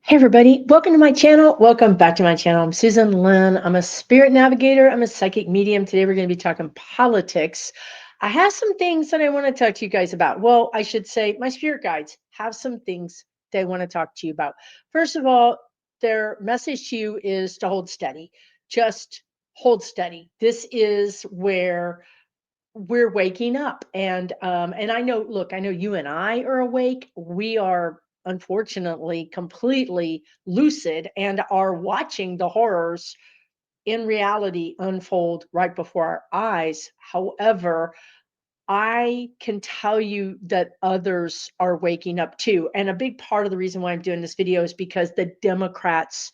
Hey everybody, welcome to my channel. Welcome back to my channel. I'm Susan Lynn. I'm a spirit navigator. I'm a psychic medium. Today we're going to be talking politics. I have some things that I want to talk to you guys about. Well, I should say my spirit guides have some things they want to talk to you about. First of all, their message to you is to hold steady. Just hold steady. This is where we're waking up, and I know, look, I know you and I are awake. We are unfortunately completely lucid and are watching the horrors in reality unfold right before our eyes. However, I can tell you that others are waking up too, and a big part of the reason why I'm doing this video is because the Democrats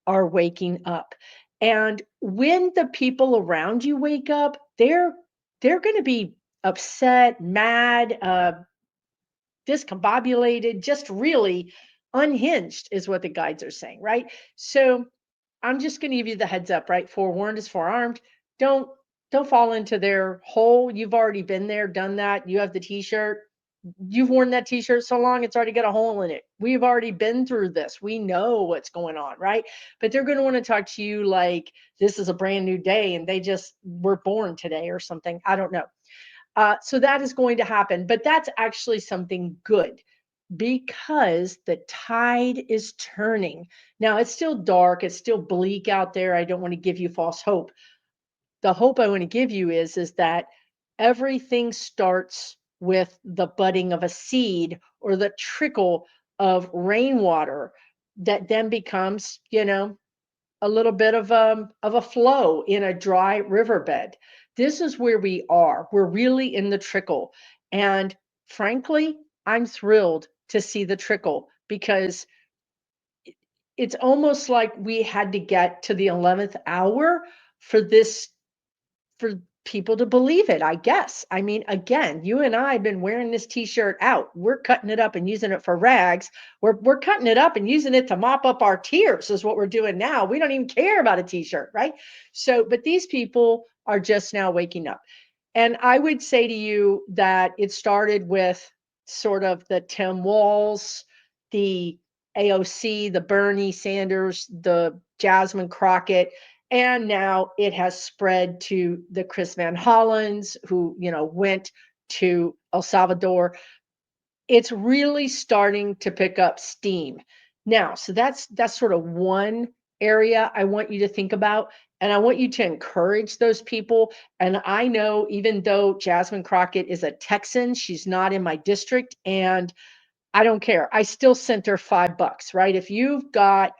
are waking up. And when the people around you wake up, they're going to be upset, mad, discombobulated, just really unhinged is what the guides are saying, right? So I'm just going to give you the heads up, right? Forewarned is forearmed. Don't don't fall into their hole. You've already been there, done that. You have the t-shirt. You've worn that t-shirt so long it's already got a hole in it. We've already been through this. We know what's going on, right? But they're going to want to talk to you like this is a brand new day and they just were born today or something. I don't know. So that is going to happen, but that's actually something good because the tide is turning. Now, it's still dark, it's still bleak out there. I don't want to give you false hope. The hope I want to give you is that everything starts with the budding of a seed or the trickle of rainwater that then becomes, a little bit of a flow in a dry riverbed. This is where we are. We're really in the trickle. And frankly, I'm thrilled to see the trickle because it's almost like we had to get to the 11th hour for this, for people to believe it, I guess. I mean, again, you and I have been wearing this t-shirt out. We're cutting it up and using it for rags. We're cutting it up and using it to mop up our tears is what we're doing now. We don't even care about a t-shirt, right? So, but these people are just now waking up. And I would say to you that it started with sort of the Tim Walls, the AOC, the Bernie Sanders, the Jasmine Crockett, and now it has spread to the Chris Van Hollins, who, went to El Salvador. It's really starting to pick up steam. Now, so that's sort of one area I want you to think about. And I want you to encourage those people. And I know even though Jasmine Crockett is a Texan, she's not in my district. And I don't care. I still sent her $5, right? If you've got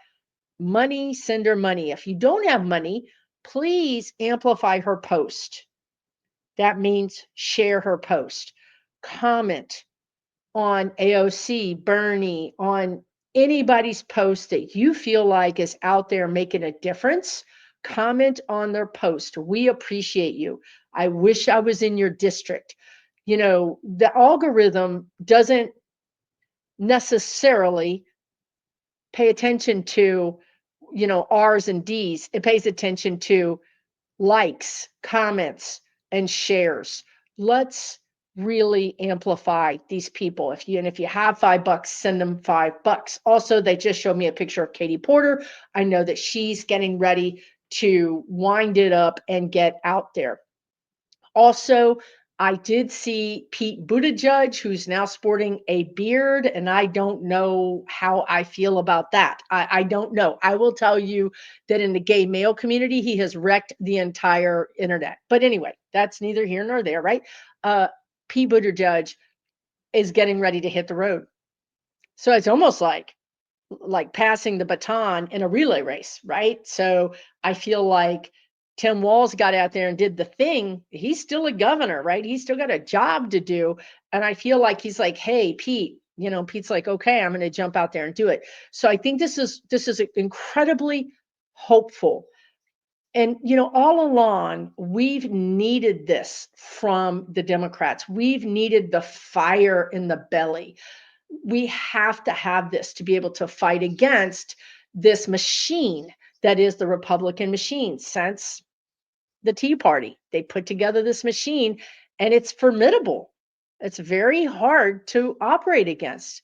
money, send her money. If you don't have money, please amplify her post. That means share her post, comment on AOC, Bernie, on anybody's post that you feel like is out there making a difference. Comment on their post. We appreciate you. I wish I was in your district. The algorithm doesn't necessarily pay attention to, R's and D's. It pays attention to likes, comments, and shares. Let's really amplify these people. If you have $5, send them $5. Also, they just showed me a picture of Katie Porter. I know that she's getting ready to wind it up and get out there. Also, I did see Pete Buttigieg, who's now sporting a beard, and I don't know how I feel about that. I don't know. I will tell you that in the gay male community, he has wrecked the entire internet. But anyway, that's neither here nor there, right? Uh, Pete Buttigieg is getting ready to hit the road. So it's almost like passing the baton in a relay race, right? So I feel like Tim Walz got out there and did the thing. He's still a governor, right? He's still got a job to do. And I feel like he's like, hey, Pete, Pete's like, okay, I'm going to jump out there and do it. So I think this is incredibly hopeful. And all along, we've needed this from the Democrats. We've needed the fire in the belly. We have to have this to be able to fight against this machine that is the Republican machine since the Tea Party. They put together this machine and it's formidable. It's very hard to operate against.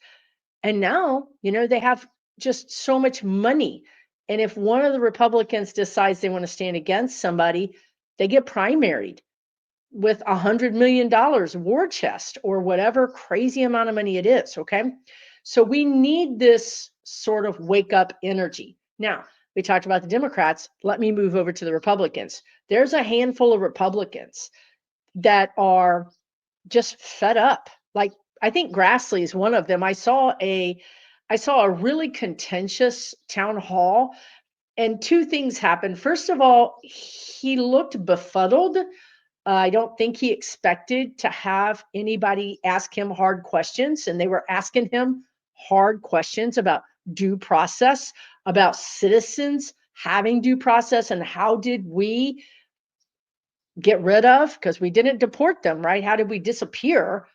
And now, they have just so much money. And if one of the Republicans decides they want to stand against somebody, they get primaried with $100 million war chest or whatever crazy amount of money it is. Okay. So we need this sort of wake up energy. Now, we talked about the Democrats. Let me move over to the Republicans. There's a handful of Republicans that are just fed up. Like, I think Grassley is one of them. I saw a really contentious town hall, and two things happened. First of all, he looked befuddled. I don't think he expected to have anybody ask him hard questions, and they were asking him hard questions about due process, about citizens having due process, and how did we get rid of, because we didn't deport them, right? How did we disappear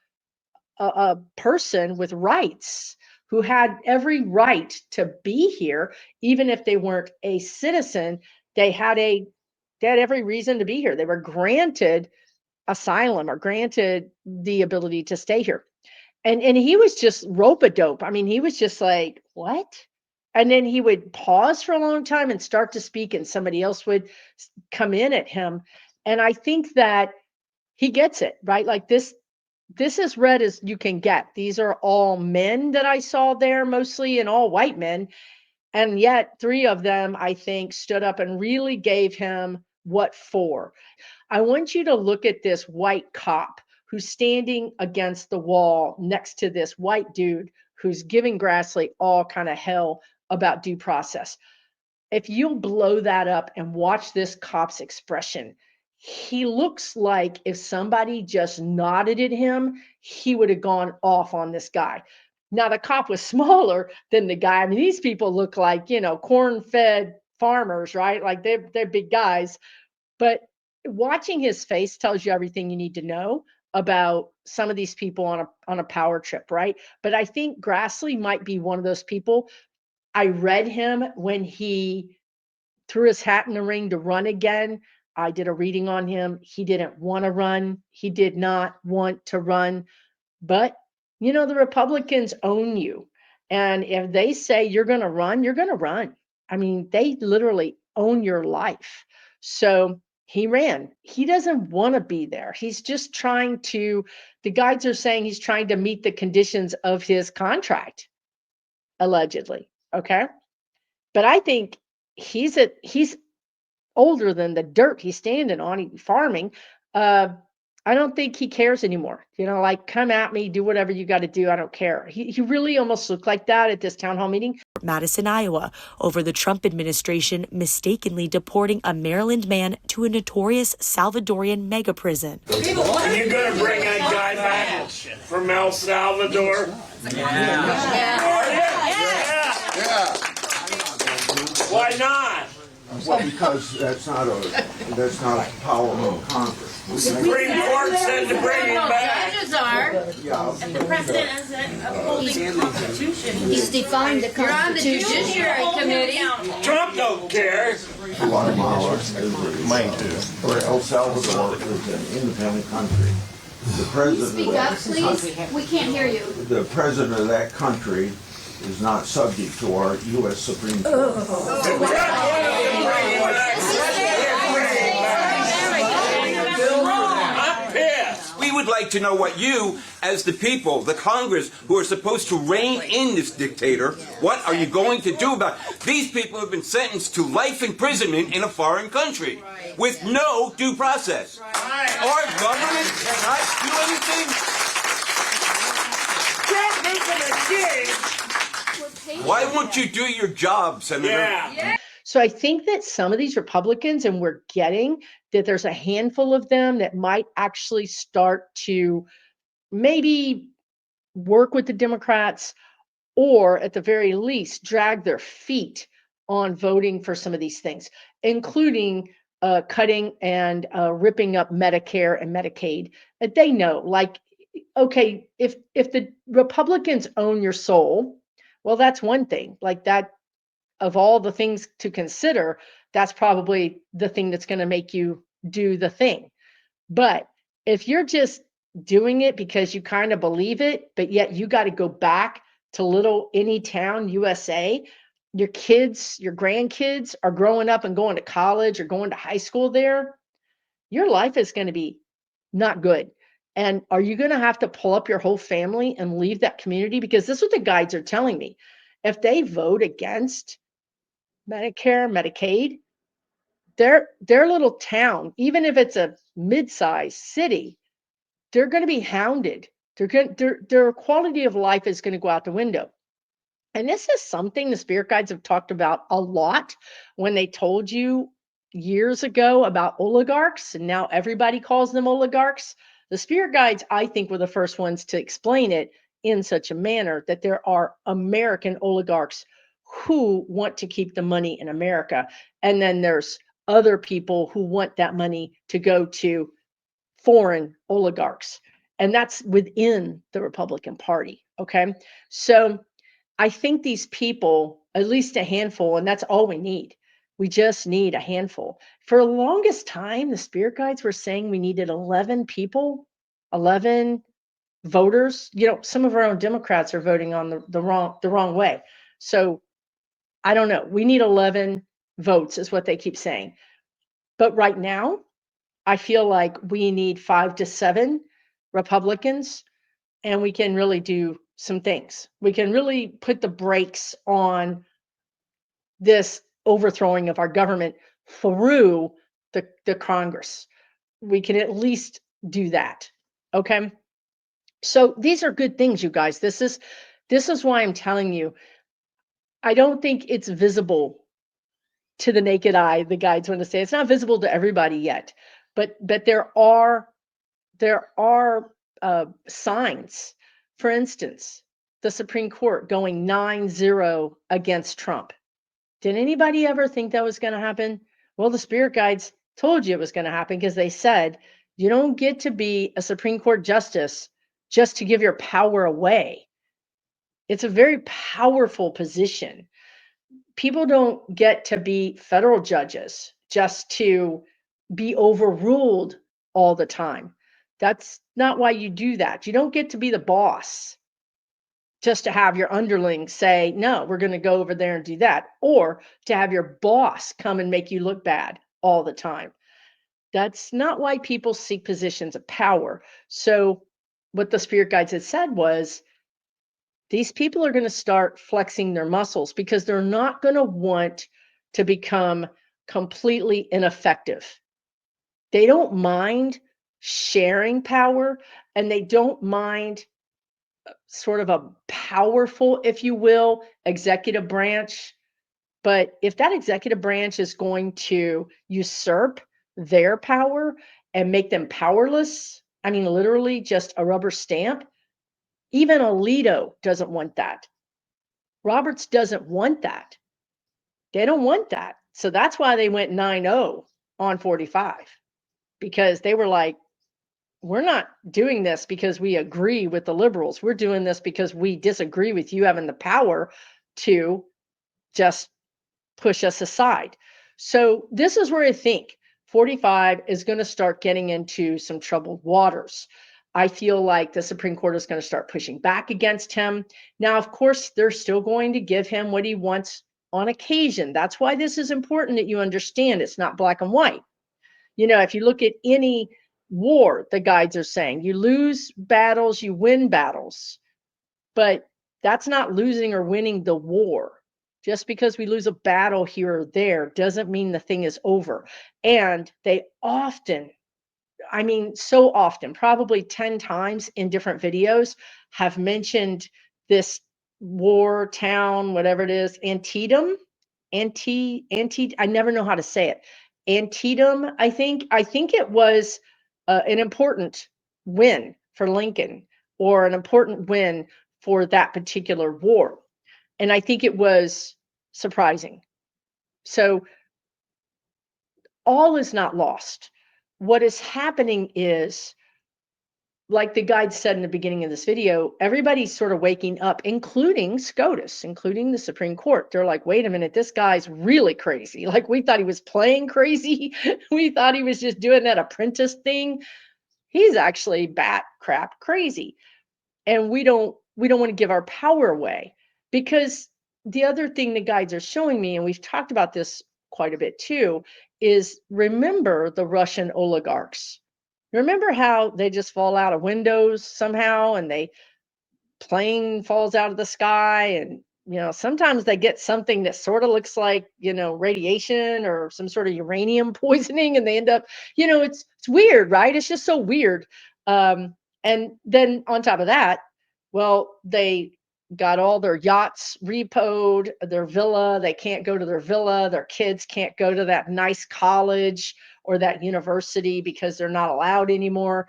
a person with rights who had every right to be here, even if they weren't a citizen? They had every reason to be here. They were granted asylum or granted the ability to stay here. And he was just rope-a-dope. I mean, he was just like, what? And then he would pause for a long time and start to speak, and somebody else would come in at him. And I think that he gets it, right? Like this is red as you can get. These are all men that I saw there, mostly, and all white men. And yet three of them, I think, stood up and really gave him what for. I want you to look at this white cop who's standing against the wall next to this white dude who's giving Grassley all kind of hell about due process. If you'll blow that up and watch this cop's expression, he looks like if somebody just nodded at him, he would have gone off on this guy. Now, the cop was smaller than the guy. I mean, these people look like, corn-fed farmers, right? Like they're big guys. But watching his face tells you everything you need to know about some of these people on a power trip, right? But I think Grassley might be one of those people. I read him when he threw his hat in the ring to run again. I did a reading on him. He didn't want to run. He did not want to run. But, the Republicans own you. And if they say you're going to run, you're going to run. I mean, they literally own your life. So he ran. He doesn't want to be there. He's just the guides are saying he's trying to meet the conditions of his contract, allegedly. Okay. But I think he's older than the dirt he's standing on, he's farming. I don't think he cares anymore. Like, come at me, do whatever you got to do. I don't care. He really almost looked like that at this town hall meeting. Madison, Iowa, over the Trump administration mistakenly deporting a Maryland man to a notorious Salvadorian mega prison. Are you going to bring that guy back from El Salvador? Yeah. Why not? Well, because that's not a power of Congress. The Supreme Court said to bring him back. Judges are. Yeah. If the president isn't upholding the Constitution. He's defined the You're on the Constitution. Judiciary Committee. Trump don't care. Guatemala or El Salvador is an independent country. The president Speak up, please. We can't hear you. The president of that country is not subject to our U.S. Supreme Court. I'm pissed. We would like to know what you, as the people, the Congress, who are supposed to rein in this dictator, what are you going to do about it? These people have been sentenced to life imprisonment in a foreign country with no due process. Our government cannot do anything. Trump isn't a kid. Why won't you do your job, Senator? Yeah. So I think that some of these Republicans, and we're getting that there's a handful of them that might actually start to maybe work with the Democrats, or at the very least drag their feet on voting for some of these things, including cutting and ripping up Medicare and Medicaid. They know, like, okay, if the Republicans own your soul, well, that's one thing. Like, that, of all the things to consider, that's probably the thing that's going to make you do the thing. But if you're just doing it because you kind of believe it, but yet you got to go back to little any town, USA, your kids, your grandkids are growing up and going to college or going to high school there, your life is going to be not good. And are you going to have to pull up your whole family and leave that community? Because this is what the guides are telling me. If they vote against Medicare, Medicaid, their little town, even if it's a mid-sized city, they're going to be hounded. Their quality of life is going to go out the window. And this is something the spirit guides have talked about a lot when they told you years ago about oligarchs, and now everybody calls them oligarchs. The spirit guides, I think, were the first ones to explain it in such a manner that there are American oligarchs who want to keep the money in America. And then there's other people who want that money to go to foreign oligarchs. And that's within the Republican Party. Okay. So I think these people, at least a handful, and that's all we need. We just need a handful. For the longest time, the spirit guides were saying we needed 11 people, 11 voters. You know, some of our own Democrats are voting on the wrong way. So I don't know. We need 11 votes is what they keep saying. But right now, I feel like we need 5 to 7 Republicans, and we can really do some things. We can really put the brakes on this overthrowing of our government through the Congress. We can at least do that. Okay. So these are good things, you guys. This is why I'm telling you, I don't think it's visible to the naked eye. The guides want to say it's not visible to everybody yet, but there are signs. For instance, the Supreme Court going 9-0 against Trump. Did anybody ever think that was going to happen? Well, the spirit guides told you it was going to happen because they said you don't get to be a Supreme Court justice just to give your power away. It's a very powerful position. People don't get to be federal judges just to be overruled all the time. That's not why you do that. You don't get to be the boss just to have your underlings say, no, we're going to go over there and do that, or to have your boss come and make you look bad all the time. That's not why people seek positions of power. So what the spirit guides had said was, these people are going to start flexing their muscles because they're not going to want to become completely ineffective. They don't mind sharing power, and they don't mind sort of a powerful, if you will, executive branch. But if that executive branch is going to usurp their power and make them powerless, I mean, literally just a rubber stamp, even Alito doesn't want that. Roberts doesn't want that. They don't want that. So that's why they went 9-0 on 45, because they were like, we're not doing this because we agree with the liberals. We're doing this because we disagree with you having the power to just push us aside. So this is where I think 45 is going to start getting into some troubled waters. I feel like the Supreme Court is going to start pushing back against him. Now, of course, they're still going to give him what he wants on occasion. That's why this is important that you understand it's not black and white. You know, if you look at any war, the guides are saying you lose battles, you win battles, but that's not losing or winning the war. Just because we lose a battle here or there doesn't mean the thing is over. And they often, I mean, so often, probably 10 times in different videos, have mentioned this war town, whatever it is, Antietam, I never know how to say it. Antietam, I think it was an important win for Lincoln, or an important win for that particular war. And I think it was surprising. So all is not lost. What is happening is, like the guide said in the beginning of this video, everybody's sort of waking up, including SCOTUS, including the Supreme Court. They're like, wait a minute, this guy's really crazy. Like, we thought he was playing crazy. We thought he was just doing that apprentice thing. He's actually bat crap crazy. And we don't we don't want to give our power away. Because the other thing the guides are showing me, and we've talked about this quite a bit too, is remember the Russian oligarchs. Remember how they just fall out of windows somehow, and they plane falls out of the sky, and sometimes they get something that sort of looks like radiation or some sort of uranium poisoning, and they end up, it's weird, right? It's just so weird. And then on top of that, well, they got all their yachts repoed, their villa, they can't go to their villa, their kids can't go to that nice college or that university because they're not allowed anymore.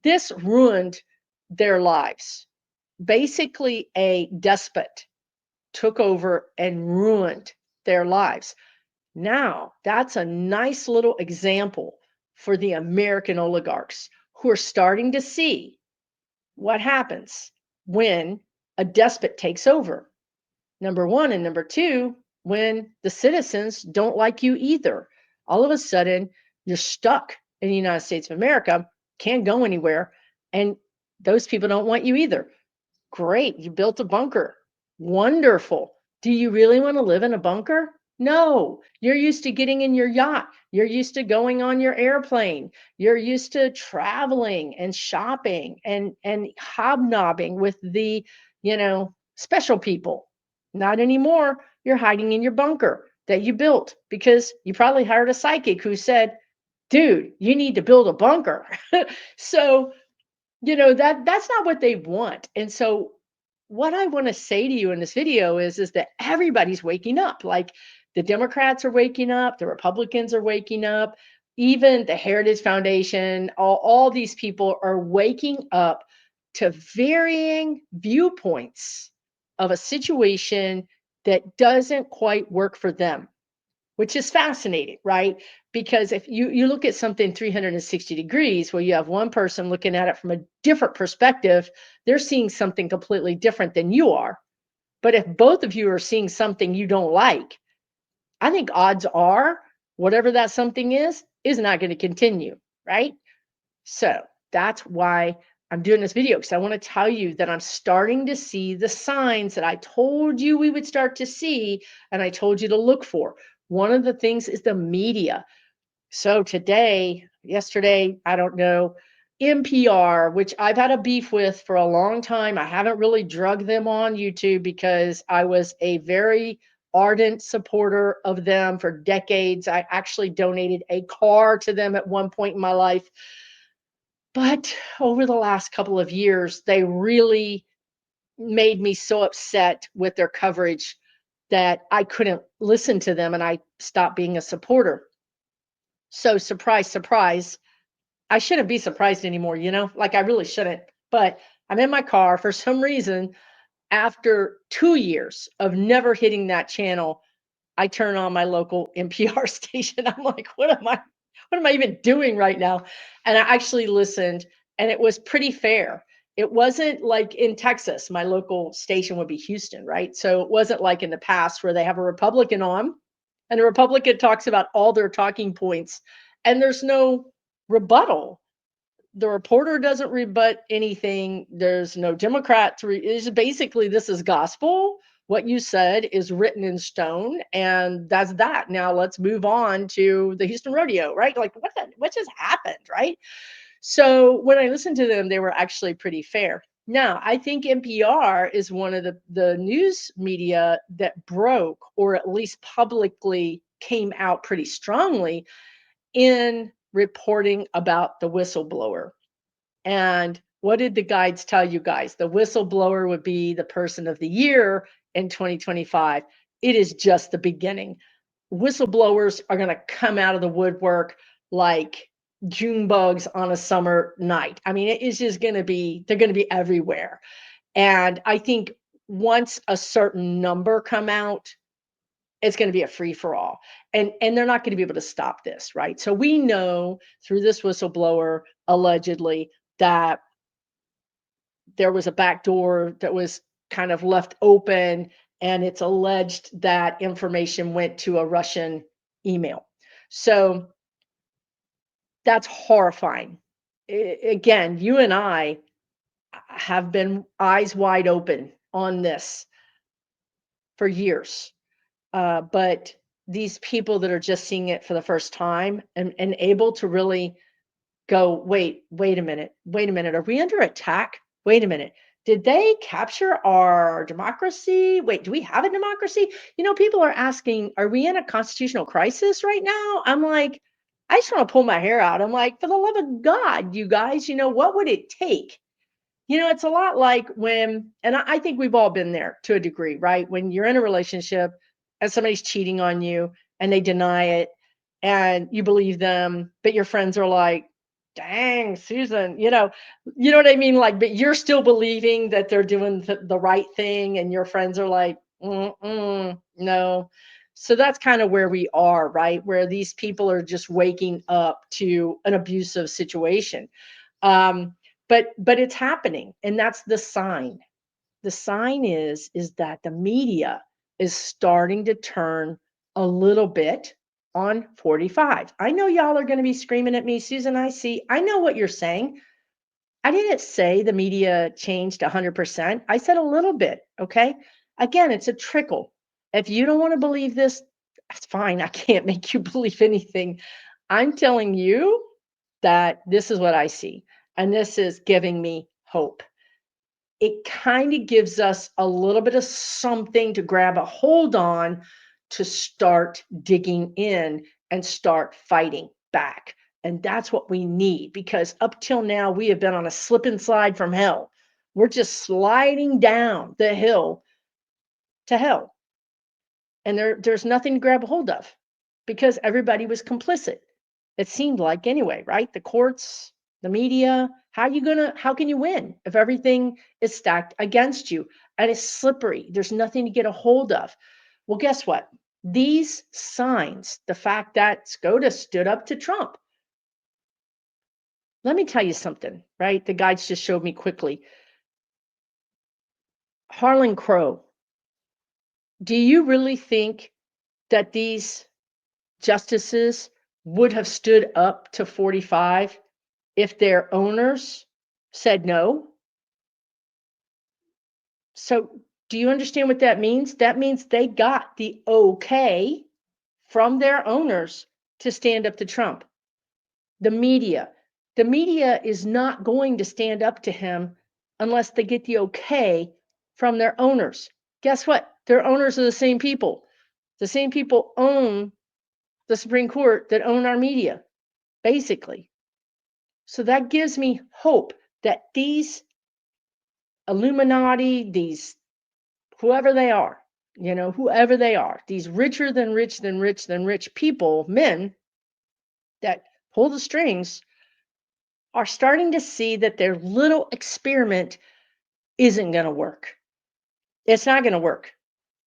This ruined their lives. Basically, a despot took over and ruined their lives. Now, that's a nice little example for the American oligarchs who are starting to see what happens when a despot takes over. Number one, and number two, when the citizens don't like you either. All of a sudden, you're stuck in the United States of America, can't go anywhere, and those people don't want you either. Great, you built a bunker. Wonderful. Do you really want to live in a bunker? No, you're used to getting in your yacht. You're used to going on your airplane. You're used to traveling and shopping and hobnobbing with the, special people. Not anymore. You're hiding in your bunker that you built because you probably hired a psychic who said, "Dude, you need to build a bunker." So that's not what they want. And so what I want to say to you in this video is that everybody's waking up. Like the Democrats are waking up, the Republicans are waking up, even the Heritage Foundation, all these people are waking up to varying viewpoints of a situation that doesn't quite work for them, which is fascinating, right? Because if you look at something 360 degrees, where you have one person looking at it from a different perspective, they're seeing something completely different than you are. But if both of you are seeing something you don't like, I think odds are whatever that something is not going to continue, right? So that's why I'm doing this video, because I want to tell you that I'm starting to see the signs that I told you we would start to see, and I told you to look for. One of the things is the media. So yesterday, I don't know, NPR, which I've had a beef with for a long time. I haven't really drugged them on YouTube because I was a very ardent supporter of them for decades. I actually donated a car to them at one point in my life. But over the last couple of years, they really made me so upset with their coverage that I couldn't listen to them, and I stopped being a supporter. So surprise, surprise, I shouldn't be surprised anymore, like I really shouldn't. But I'm in my car for some reason. After 2 years of never hitting that channel, I turn on my local NPR station. I'm like, what am I even doing right now? And I actually listened, and it was pretty fair. It wasn't like in Texas, my local station would be Houston, right? So it wasn't like in the past where they have a Republican on, and the Republican talks about all their talking points, and there's no rebuttal. The reporter doesn't rebut anything. There's no Democrat to it's basically, this is gospel. What you said is written in stone, and that's that. Now let's move on to the Houston rodeo, right? Like what just happened, right? So when I listened to them, they were actually pretty fair. Now, I think NPR is one of the news media that broke, or at least publicly came out pretty strongly in reporting about the whistleblower. And what did the guides tell you guys? The whistleblower would be the person of the year in 2025. It is just the beginning. Whistleblowers are going to come out of the woodwork like June bugs on a summer night. I mean, it is just going to be, they're going to be everywhere. And I think once a certain number come out, it's going to be a free for all. And they're not going to be able to stop this, right? So we know through this whistleblower, allegedly, that there was a back door that was kind of left open, and it's alleged that information went to a Russian email. So that's horrifying. Again, you and I have been eyes wide open on this for years. But these people that are just seeing it for the first time and able to really go, wait a minute, are we under attack? Wait a minute. Did they capture our democracy? Wait, do we have a democracy? People are asking, are we in a constitutional crisis right now? I'm like, I just want to pull my hair out. I'm like, for the love of God, you guys, what would it take? It's a lot like when, and I think we've all been there to a degree, right? When you're in a relationship and somebody's cheating on you and they deny it and you believe them, but your friends are like, dang, Susan, you know what I mean? Like, but you're still believing that they're doing the right thing and your friends are like, no. So that's kind of where we are, right? Where these people are just waking up to an abusive situation. Um, but it's happening, and that's the sign. The sign is that the media is starting to turn a little bit on 45. I know y'all are going to be screaming at me, Susan. I know what you're saying. I didn't say the media changed 100%. I said a little bit. Okay. Again, it's a trickle. If you don't want to believe this, that's fine. I can't make you believe anything. I'm telling you that this is what I see, and this is giving me hope. It kind of gives us a little bit of something to grab a hold on to start digging in and start fighting back. And that's what we need, because up till now, we have been on a slip and slide from hell. We're just sliding down the hill to hell. And there's nothing to grab a hold of because everybody was complicit. It seemed like anyway, right? The courts, the media, how can you win if everything is stacked against you and it's slippery? There's nothing to get a hold of. Well, guess what? These signs, the fact that SCOTUS stood up to Trump. Let me tell you something, right? The guides just showed me quickly. Harlan Crow, do you really think that these justices would have stood up to 45 if their owners said no? So, do you understand what that means? That means they got the okay from their owners to stand up to Trump. The media. The media is not going to stand up to him unless they get the okay from their owners. Guess what? Their owners are the same people. The same people own the Supreme Court that own our media, basically. So that gives me hope that these Illuminati, these whoever they are, whoever they are, these richer than rich than rich than rich people, men that pull the strings, are starting to see that their little experiment isn't going to work. It's not going to work.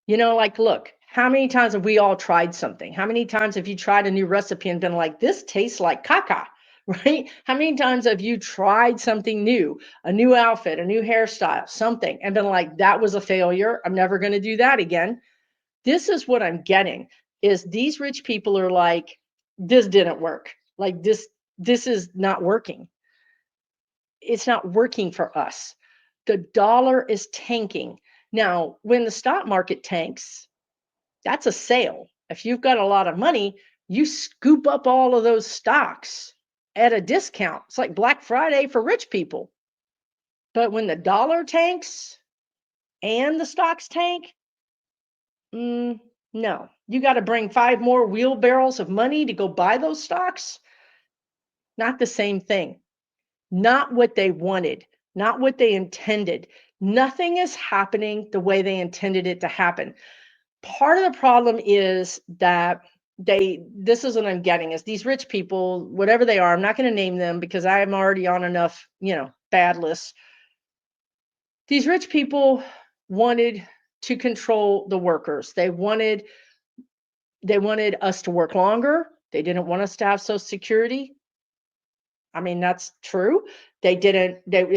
Like, look, how many times have we all tried something? How many times have you tried a new recipe and been like, this tastes like caca, right? How many times have you tried something new, a new outfit, a new hairstyle, something, and been like, that was a failure. I'm never going to do that again. This is what I'm getting is these rich people are like, this didn't work. Like this is not working. It's not working for us. The dollar is tanking. Now, when the stock market tanks, that's a sale. If you've got a lot of money, you scoop up all of those stocks at a discount. It's like Black Friday for rich people. But when the dollar tanks and the stocks tank, no. You got to bring 5 more wheelbarrows of money to go buy those stocks. Not the same thing. Not what they wanted, not what they intended. Nothing is happening the way they intended it to happen. Part of the problem is that this is what I'm getting is these rich people, whatever they are, I'm not going to name them because I am already on enough, bad lists. These rich people wanted to control the workers. They wanted us to work longer. They didn't want us to have Social Security. I mean, that's true. They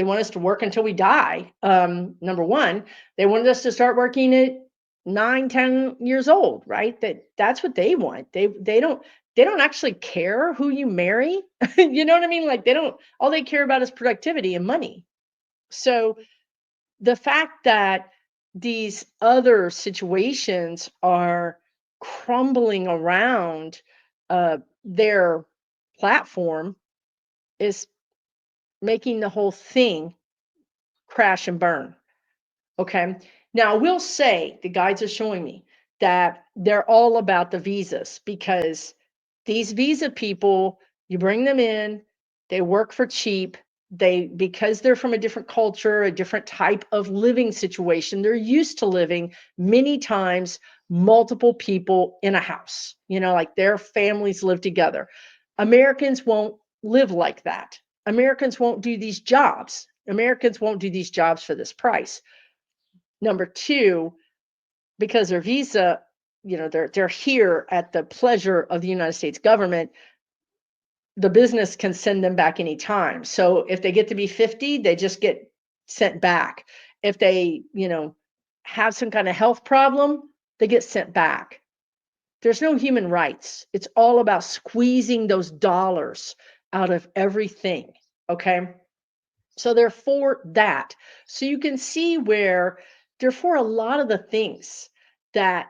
want us to work until we die. Number one, they wanted us to start working at 9, 10 years old, right? That's what they want. They don't actually care who you marry. You know what I mean? Like all they care about is productivity and money. So the fact that these other situations are crumbling around their platform is making the whole thing crash and burn. Okay. Now, I will say the guides are showing me that they're all about the visas because these visa people, you bring them in, they work for cheap. They, because they're from a different culture, a different type of living situation, they're used to living many times multiple people in a house, like their families live together. Americans won't live like that. Americans won't do these jobs. Americans won't do these jobs for this price. Number two, because their visa, they're here at the pleasure of the United States government, the business can send them back anytime. So if they get to be 50, they just get sent back. If they, have some kind of health problem, they get sent back. There's no human rights. It's all about squeezing those dollars out of everything. Okay. So they're for that. So you can see where they're for a lot of the things that,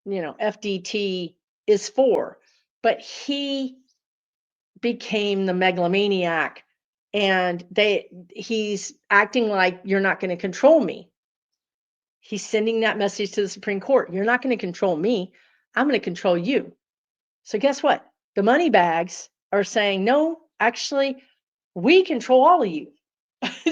FDT is for. But he became the megalomaniac and he's acting like you're not going to control me. He's sending that message to the Supreme Court. You're not going to control me. I'm going to control you. So guess what? The money bags are saying, no, actually, we control all of you.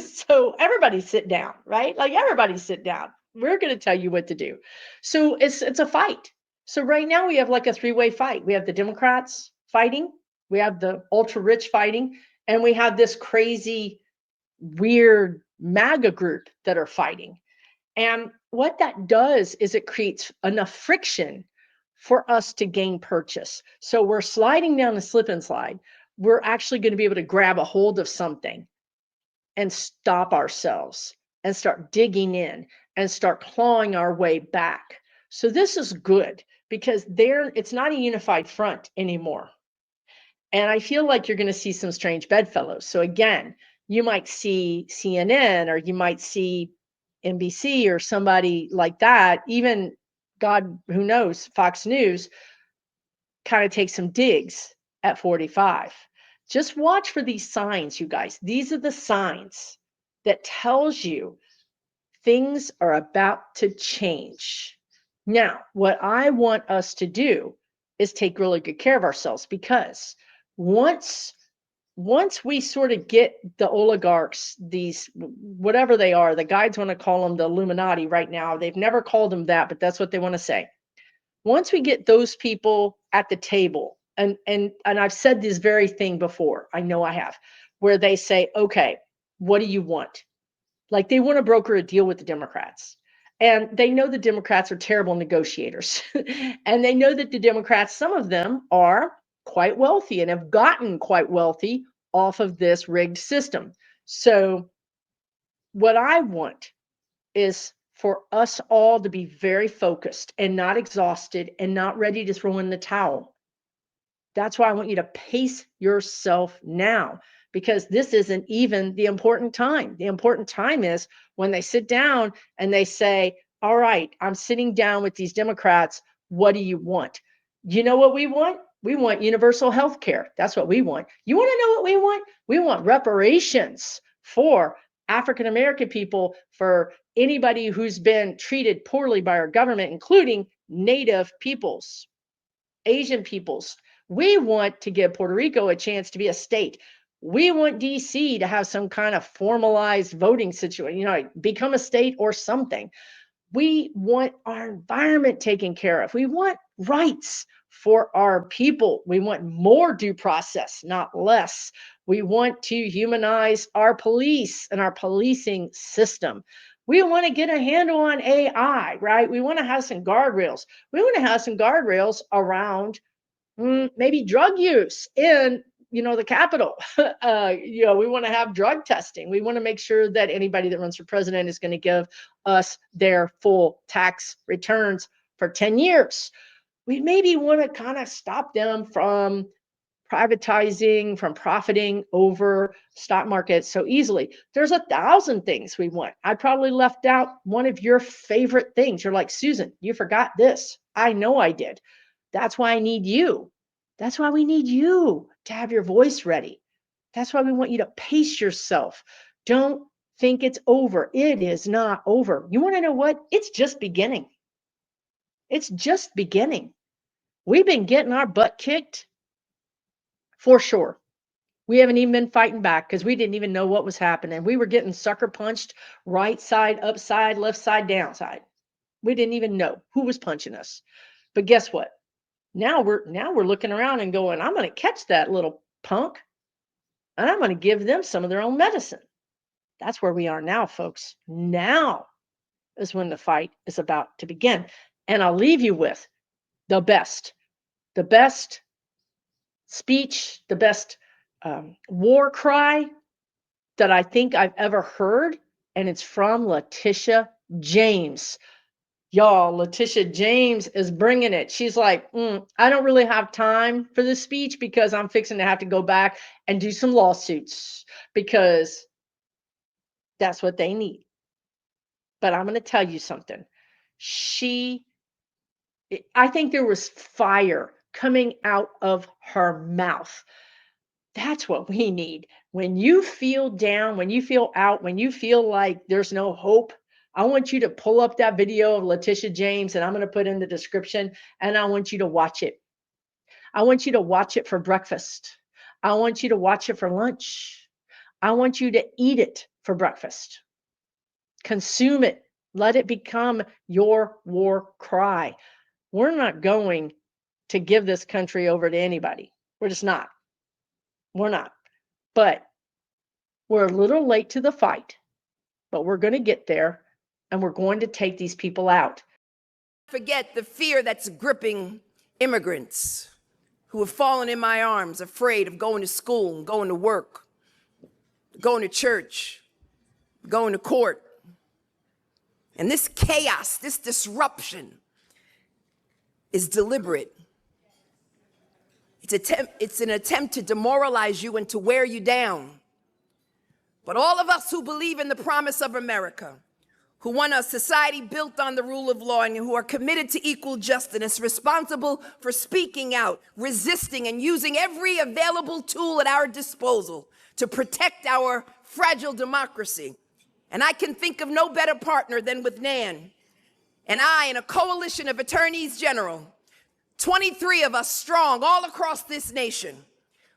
So everybody sit down, right? Like everybody sit down. We're going to tell you what to do. So it's a fight. So right now we have like a three-way fight. We have the Democrats fighting, we have the ultra rich fighting, and we have this crazy, weird MAGA group that are fighting. And what that does is it creates enough friction for us to gain purchase. So we're sliding down the slip and slide. We're actually going to be able to grab a hold of something and stop ourselves and start digging in and start clawing our way back. So this is good because it's not a unified front anymore. And I feel like you're going to see some strange bedfellows. So again, you might see CNN or you might see NBC or somebody like that, even God, who knows, Fox News kind of take some digs at 45. Just watch for these signs, you guys. These are the signs that tells you things are about to change. Now, what I want us to do is take really good care of ourselves because once we sort of get the oligarchs, these whatever they are, the guides want to call them the Illuminati right now. They've never called them that, but that's what they want to say. Once we get those people at the table, and I've said this very thing before, I know I have, where they say, okay, what do you want? Like they want to broker a deal with the Democrats. And they know the Democrats are terrible negotiators. And they know that the Democrats, some of them are quite wealthy and have gotten quite wealthy off of this rigged system. So what I want is for us all to be very focused and not exhausted and not ready to throw in the towel. That's why I want you to pace yourself now because this isn't even the important time. The important time is when they sit down and they say, all right, I'm sitting down with these Democrats. What do you want? You know what we want? We want universal health care. That's what we want. You want to know what we want? We want reparations for African American people, for anybody who's been treated poorly by our government, including Native peoples, Asian peoples. We want to give Puerto Rico a chance to be a state. We want DC to have some kind of formalized voting situation, become a state or something. We want our environment taken care of. We want rights for our people. We want more due process, not less. We want to humanize our police and our policing system. We want to get a handle on AI, right? We want to have some guardrails. We want to have some guardrails around maybe drug use in the capital. We want to have drug testing. We want to make sure that anybody that runs for president is going to give us their full tax returns for 10 years. We maybe want to kind of stop them from privatizing, from profiting over stock markets so easily. There's 1,000 things we want. I probably left out one of your favorite things. You're like, Susan, you forgot this. I know I did. That's why I need you. That's why we need you to have your voice ready. That's why we want you to pace yourself. Don't think it's over. It is not over. You want to know what? It's just beginning. It's just beginning. We've been getting our butt kicked for sure. We haven't even been fighting back because we didn't even know what was happening. We were getting sucker punched right side, upside, left side, downside. We didn't even know who was punching us. But guess what? Now we're looking around and going, I'm going to catch that little punk and I'm going to give them some of their own medicine. That's where we are now, folks. Now is when the fight is about to begin. And I'll leave you with the best speech, the best war cry that I think I've ever heard. And it's from Letitia James. Y'all, Letitia James is bringing it. She's like, I don't really have time for this speech because I'm fixing to have to go back and do some lawsuits because that's what they need. But I'm going to tell you something. I think there was fire coming out of her mouth. That's what we need. When you feel down, when you feel out, when you feel like there's no hope, I want you to pull up that video of Letitia James, and I'm going to put in the description, and I want you to watch it. I want you to watch it for breakfast. I want you to watch it for lunch. I want you to eat it for breakfast. Consume it. Let it become your war cry. We're not going to give this country over to anybody. We're just not. We're not. But we're a little late to the fight, but we're going to get there and we're going to take these people out. Forget the fear that's gripping immigrants who have fallen in my arms, afraid of going to school, going to work, going to church, going to court. And this chaos, this disruption is deliberate. It's an attempt to demoralize you and to wear you down. But all of us who believe in the promise of America, who want a society built on the rule of law and who are committed to equal justice, responsible for speaking out, resisting, and using every available tool at our disposal to protect our fragile democracy. And I can think of no better partner than with Nan and I in a coalition of attorneys general, 23 of us strong all across this nation.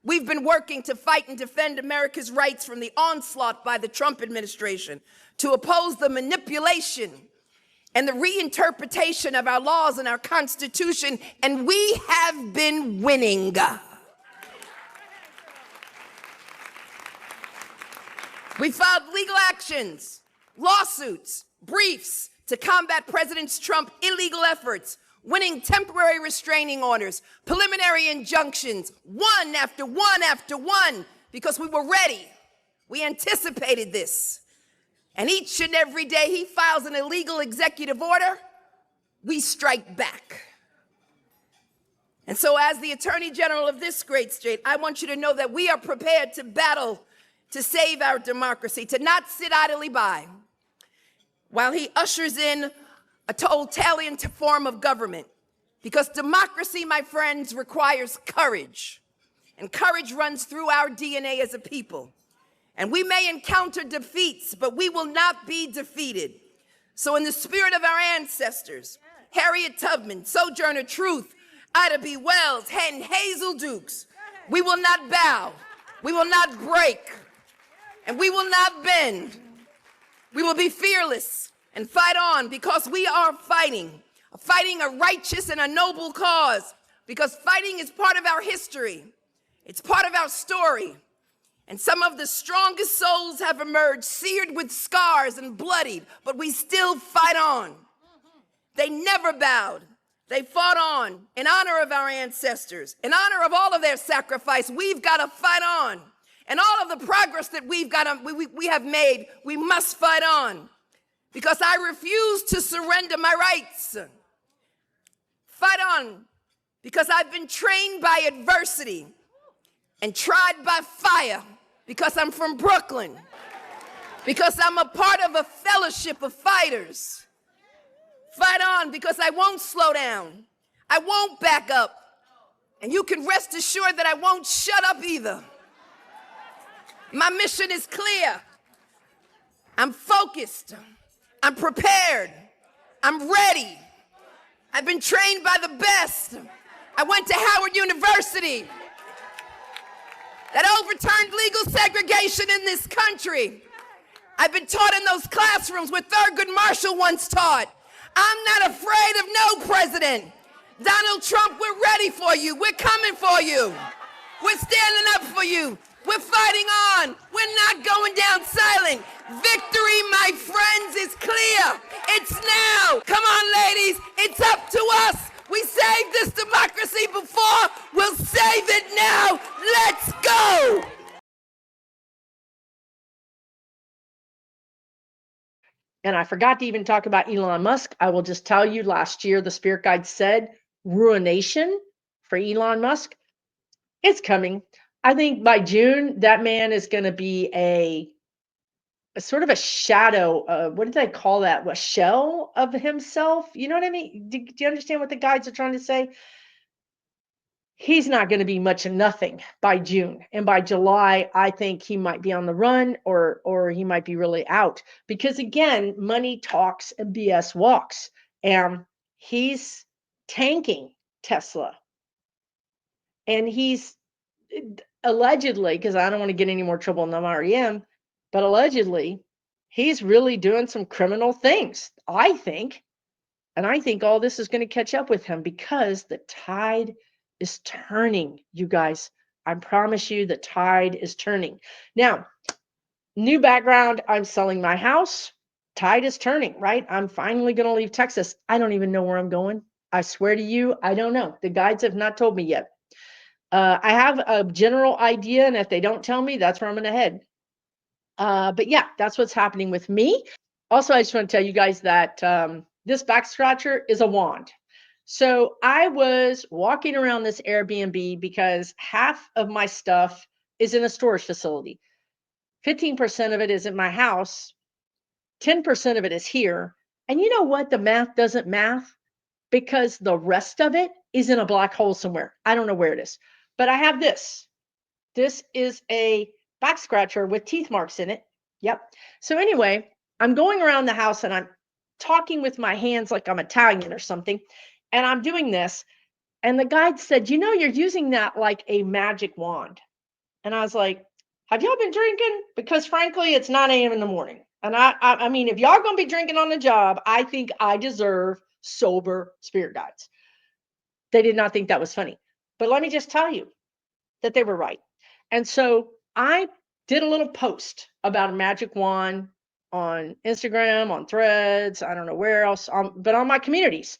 We've been working to fight and defend America's rights from the onslaught by the Trump administration, to oppose the manipulation and the reinterpretation of our laws and our Constitution, and we have been winning. We filed legal actions, lawsuits, briefs to combat President Trump's illegal efforts, winning temporary restraining orders, preliminary injunctions, one after one after one, because we were ready. We anticipated this. And each and every day he files an illegal executive order, we strike back. And so as the Attorney General of this great state, I want you to know that we are prepared to battle to save our democracy, to not sit idly by while he ushers in a totalitarian form of government. Because democracy, my friends, requires courage. And courage runs through our DNA as a people. And we may encounter defeats, but we will not be defeated. So in the spirit of our ancestors, Harriet Tubman, Sojourner Truth, Ida B. Wells, and Hazel Dukes, we will not bow, we will not break, and we will not bend. We will be fearless and fight on, because we are fighting a righteous and a noble cause, because fighting is part of our history. It's part of our story. And some of the strongest souls have emerged, seared with scars and bloodied, but we still fight on. They never bowed. They fought on in honor of our ancestors, in honor of all of their sacrifice. We've got to fight on. And all of the progress that we have made, we must fight on. Because I refuse to surrender my rights. Fight on, because I've been trained by adversity and tried by fire because I'm from Brooklyn, because I'm a part of a fellowship of fighters. Fight on, because I won't slow down. I won't back up. And you can rest assured that I won't shut up either. My mission is clear. I'm focused. I'm prepared. I'm ready. I've been trained by the best. I went to Howard University that overturned legal segregation in this country. I've been taught in those classrooms where Thurgood Marshall once taught. I'm not afraid of no president. Donald Trump, we're ready for you. We're coming for you. We're standing up for you. We're fighting on. We're not going down silent. Victory, my friends, is clear. It's now. Come on, ladies. It's up to us. We saved this democracy before. We'll save it now. Let's go. And I forgot to even talk about Elon Musk. I will just tell you, last year, the Spirit Guide said ruination for Elon Musk. It's coming. I think by June, that man is going to be a sort of a shadow. What did they call that? A shell of himself. You know what I mean? Do you understand what the guides are trying to say? He's not going to be much of nothing by June. And by July, I think he might be on the run, or he might be really out. Because again, money talks and BS walks. And he's tanking Tesla. And he's allegedly, because I don't want to get any more trouble than I already am, but allegedly, he's really doing some criminal things, I think. And I think all this is going to catch up with him because the tide is turning, you guys. I promise you the tide is turning. Now, new background, I'm selling my house. Tide is turning, right? I'm finally going to leave Texas. I don't even know where I'm going. I swear to you, I don't know. The guides have not told me yet. I have a general idea, and if they don't tell me, that's where I'm going to head. But yeah, that's what's happening with me. Also, I just want to tell you guys that this back scratcher is a wand. So I was walking around this Airbnb because half of my stuff is in a storage facility. 15% of it is in my house. 10% of it is here. And you know what? The math doesn't math because the rest of it is in a black hole somewhere. I don't know where it is. But I have this. This is a back scratcher with teeth marks in it. Yep. So anyway, I'm going around the house and I'm talking with my hands like I'm Italian or something. And I'm doing this. And the guide said, you know, you're using that like a magic wand. And I was like, have y'all been drinking? Because frankly, it's 9 a.m. in the morning. And I mean, if y'all going to be drinking on the job, I think I deserve sober spirit guides. They did not think that was funny. But let me just tell you that they were right. And so I did a little post about a magic wand on Instagram, on Threads, I don't know where else, but on my communities.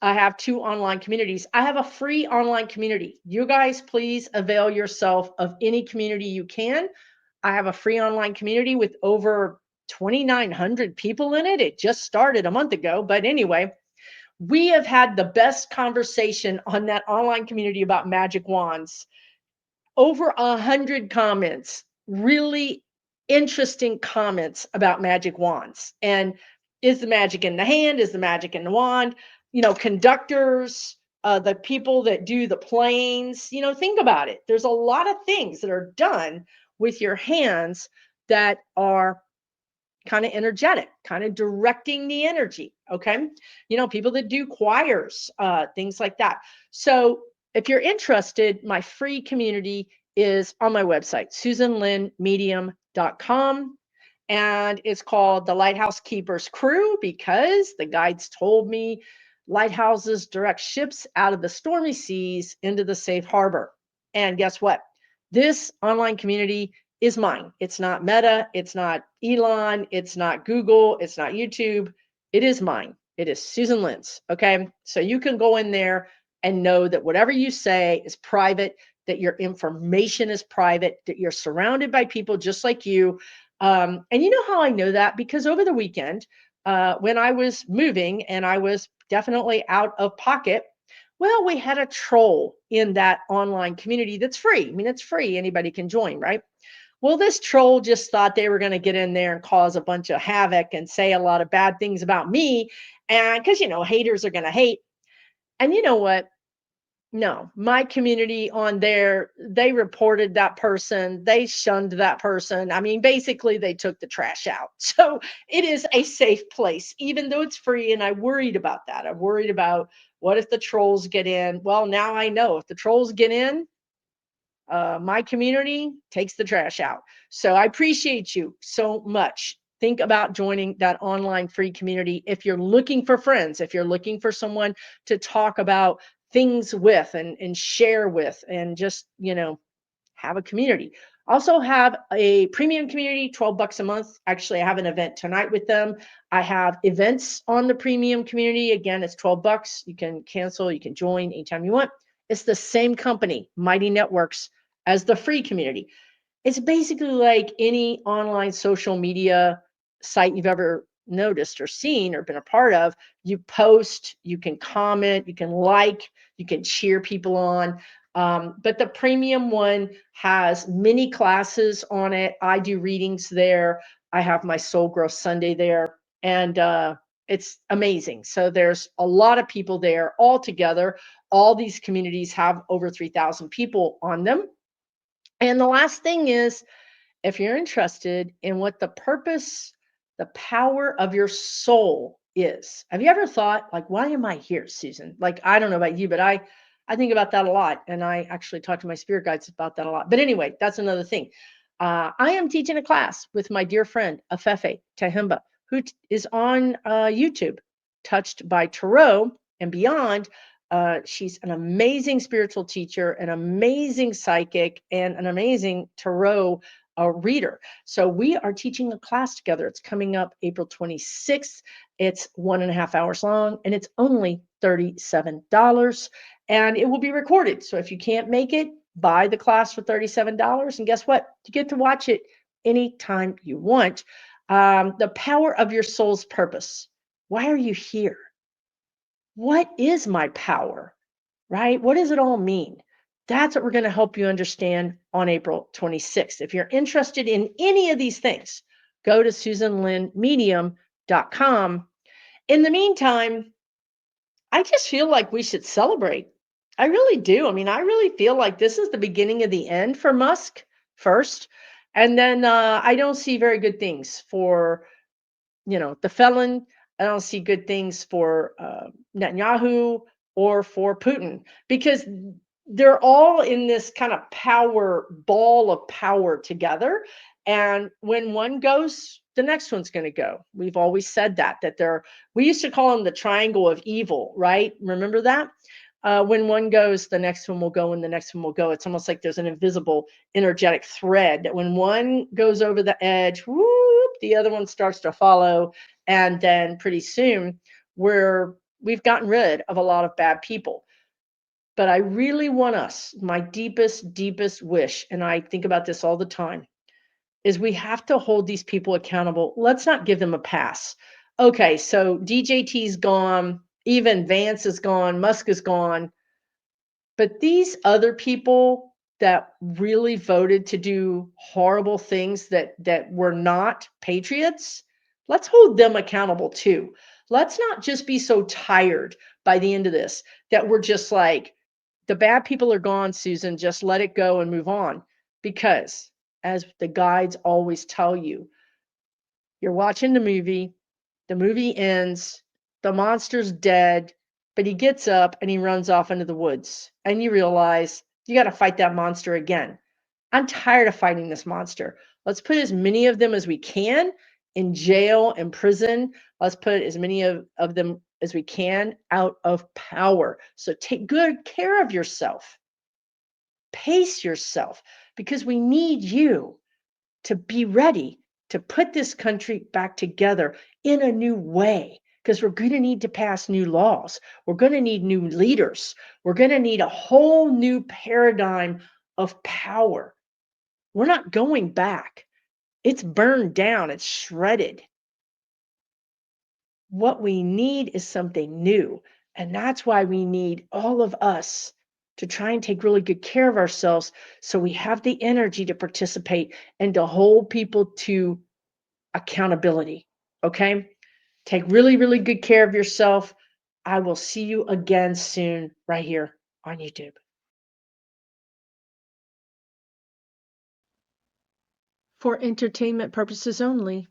I have 2 online communities. I have a free online community. You guys, please avail yourself of any community you can. I have a free online community with over 2,900 people in it. It just started a month ago. But anyway, we have had the best conversation on that online community about magic wands. Over 100 comments, really interesting comments about magic wands. And is the magic in the hand? Is the magic in the wand? You know, conductors, the people that do the planes, you know, think about it. There's a lot of things that are done with your hands that are kind of energetic, kind of directing the energy. Okay. You know, people that do choirs, things like that. So if you're interested, my free community is on my website, SusanLynnMedium.com. And it's called the Lighthouse Keepers Crew because the guides told me lighthouses direct ships out of the stormy seas into the safe harbor. And guess what? This online community is mine. It's not Meta. It's not Elon. It's not Google. It's not YouTube. It is mine. It is Susan Lynn's. Okay. So you can go in there and know that whatever you say is private, that your information is private, that you're surrounded by people just like you. And you know how I know that? Because over the weekend, when I was moving and I was definitely out of pocket, Well, we had a troll in that online community that's free. I mean, it's free. Anybody can join, right? Well, this troll just thought they were going to get in there and cause a bunch of havoc and say a lot of bad things about me. And because, haters are going to hate. And you know what? No, my community on there, they reported that person, they shunned that person. I mean, basically, they took the trash out. So it is a safe place, even though it's free. And I worried about that. I worried about what if the trolls get in? Well, now I know if the trolls get in, my community takes the trash out. So I appreciate you so much. Think about joining that online free community if you're looking for friends, if you're looking for someone to talk about things with and share with and just, have a community. Also have a premium community, 12 bucks a month. Actually, I have an event tonight with them. I have events on the premium community. Again, it's 12 bucks. You can cancel, you can join anytime you want. It's the same company, Mighty Networks, as the free community. It's basically like any online social media site you've ever noticed or seen or been a part of. You post, you can comment, you can like, you can cheer people on. But the premium one has mini classes on it. I do readings there. I have my Soul Growth Sunday there. And it's amazing. So there's a lot of people there all together. All these communities have over 3,000 people on them. And the last thing is, if you're interested in what the purpose, the power of your soul is, have you ever thought, like, why am I here, Susan? Like, I don't know about you, but I think about that a lot. And I actually talk to my spirit guides about that a lot. But anyway, that's another thing. I am teaching a class with my dear friend, Afefe Tahimba, who is on YouTube, Touched by Tarot and Beyond. She's an amazing spiritual teacher, an amazing psychic, and an amazing tarot reader. So we are teaching a class together. It's coming up April 26th. It's 1.5 hours long, and it's only $37. And it will be recorded. So if you can't make it, buy the class for $37. And guess what? You get to watch it anytime you want. The power of your soul's purpose. Why are you here? What is my power, right? What does it all mean? That's what we're going to help you understand on April 26th. If you're interested in any of these things, go to SusanLynnMedium.com. In the meantime, I just feel like we should celebrate. I really do. I mean, I really feel like this is the beginning of the end for Musk first. And then I don't see very good things for the felon. I don't see good things for Netanyahu or for Putin because they're all in this kind of power ball of power together. And when one goes, the next one's going to go. We've always said that we used to call them the triangle of evil, right? Remember that? When one goes, the next one will go, and the next one will go. It's almost like there's an invisible energetic thread that when one goes over the edge, whoop, the other one starts to follow. And then pretty soon we've gotten rid of a lot of bad people. But I really want us, my deepest, deepest wish, and I think about this all the time, is we have to hold these people accountable. Let's not give them a pass. Okay, so DJT's gone, even Vance is gone, Musk is gone. But these other people that really voted to do horrible things that were not patriots, let's hold them accountable too. Let's not just be so tired by the end of this that we're just like, the bad people are gone, Susan, just let it go and move on. Because as the guides always tell you, you're watching the movie ends, the monster's dead, but he gets up and he runs off into the woods. And you realize you got to fight that monster again. I'm tired of fighting this monster. Let's put as many of them as we can in jail and prison. Let's put as many of them as we can out of power. So take good care of yourself. Pace yourself because we need you to be ready to put this country back together in a new way because we're going to need to pass new laws. We're going to need new leaders. We're going to need a whole new paradigm of power. We're not going back. It's burned down. It's shredded. What we need is something new. And that's why we need all of us to try and take really good care of ourselves so we have the energy to participate and to hold people to accountability. Okay? Take really, really good care of yourself. I will see you again soon right here on YouTube. For entertainment purposes only.